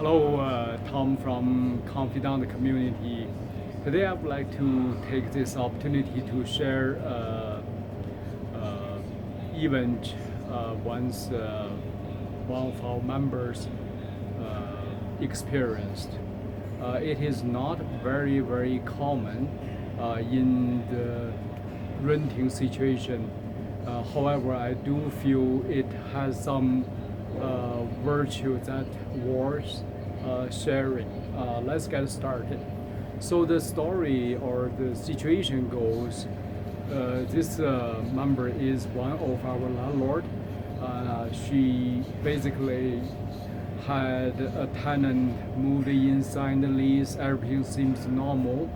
Hello, Tom from Confidant Community. Today I would like to take this opportunity to share event once one of our members experienced. It is not very common in the renting situation. However, I do feel it has some virtue that worth sharing. Let's get started. So the story or the situation goes, this member is one of our landlord. She basically had a tenant moved in, signed the lease, everything seems normal,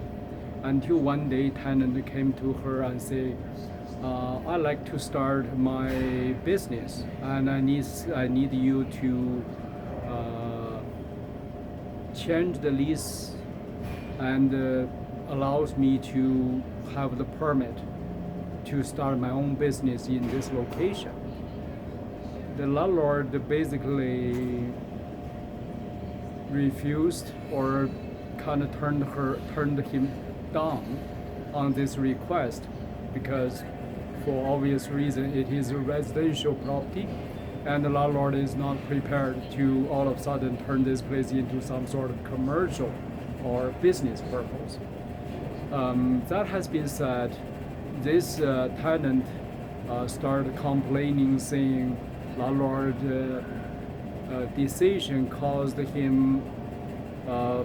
until one day tenant came to her and say, I like to start my business and I need you to change the lease and allows me to have the permit to start my own business in this location. The landlord basically refused or kind of turned him down on this request because for obvious reason it is a residential property and the landlord is not prepared to all of a sudden turn this place into some sort of commercial or business purpose. That has been said, this tenant started complaining, saying landlord decision caused him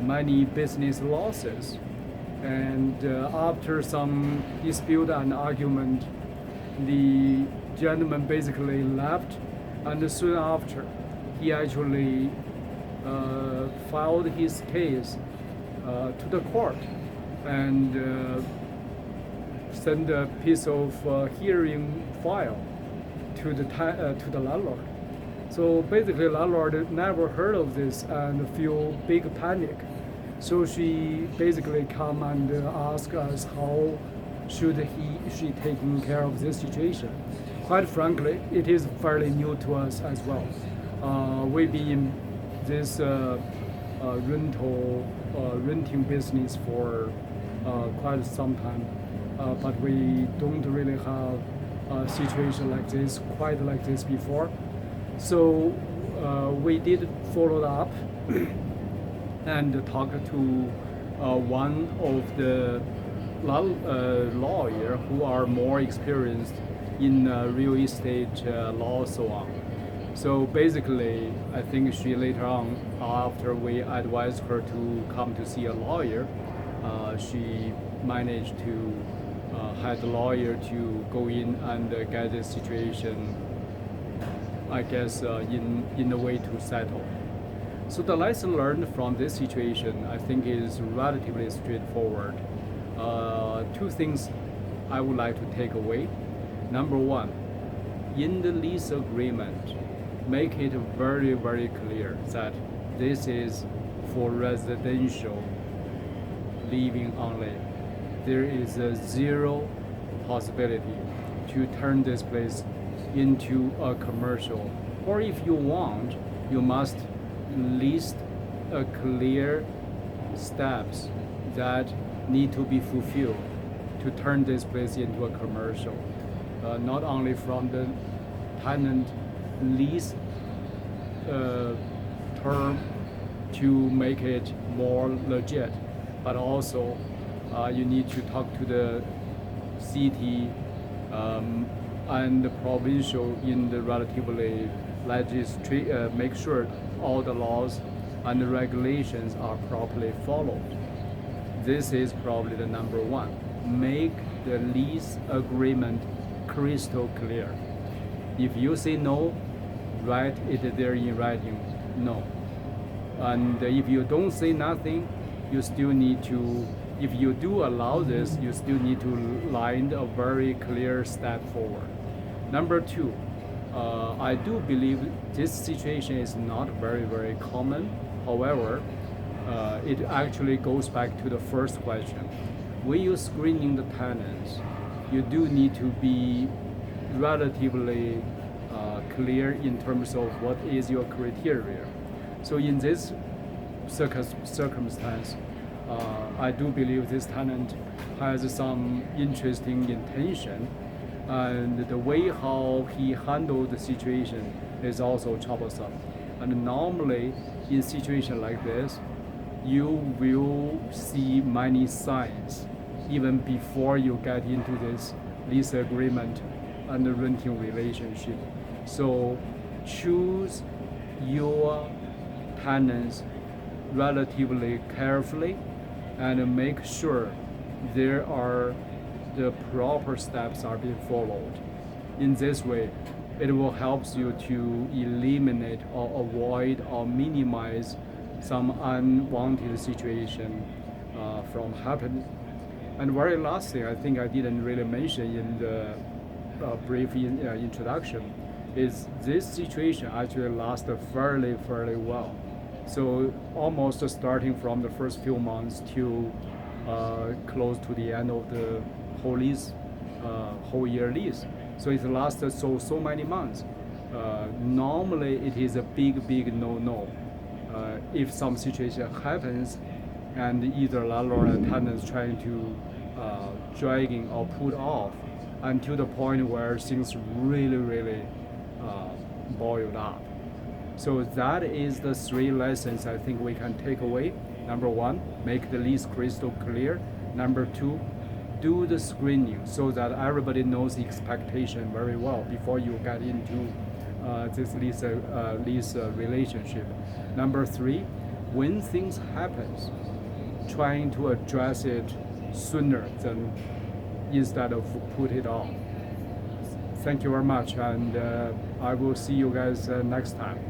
many business losses. And after some dispute and argument, the gentleman basically left, and soon after, he actually filed his case to the court and sent a piece of hearing file to the landlord. So basically, landlord never heard of this and feel big panic. So she basically come and ask us how should she taking care of this situation. Quite frankly, it is fairly new to us as well. We've been in this renting business for quite some time, but we don't really have a situation like this, quite like this before. So we did follow up and talked to one of the lawyer who are more experienced in real estate law, so on. So basically, I think she later on, after we advised her to come to see a lawyer, she managed to had the lawyer to go in and get the situation, I guess, in a way to settle. So the lesson learned from this situation, I think, is relatively straightforward. Two things I would like to take away. Number one, in the lease agreement, make it very clear that this is for residential living only. There is a zero possibility to turn this place into a commercial. Or if you want, you must list a clear steps that need to be fulfilled to turn this place into a commercial. Not only from the tenant lease term to make it more legit, but also you need to talk to the city and the provincial in the relatively make sure all the laws and the regulations are properly followed. This is probably the number one. Make the lease agreement crystal clear. If you say no, write it there in writing, no. And if you don't say nothing, you still need to, if you do allow this, you still need to line a very clear step forward. Number two, I do believe this situation is not very common. However, it actually goes back to the first question. When you're screening the tenants, you do need to be relatively clear in terms of what is your criteria. So in this circumstance, I do believe this tenant has some interesting intention, and the way how he handled the situation is also troublesome. And normally, in situation like this, you will see many signs even before you get into this lease agreement and the renting relationship. So choose your tenants relatively carefully and make sure there are the proper steps are being followed. In this way, it will help you to eliminate or avoid or minimize some unwanted situation from happening. And very last thing, I think I didn't really mention in the brief introduction, is this situation actually lasted fairly well. So almost starting from the first few months to close to the end of the whole lease, whole year lease. So it lasted so many months. Normally it is a big no-no. If some situation happens and either landlord and tenants trying to dragging or put off until the point where things really boiled up. So that is the three lessons I think we can take away. Number one, make the lease crystal clear. Number two, do the screening so that everybody knows the expectation very well before you get into this lease relationship. Number three, when things happens, trying to address it sooner than instead of put it off. Thank you very much, and I will see you guys next time.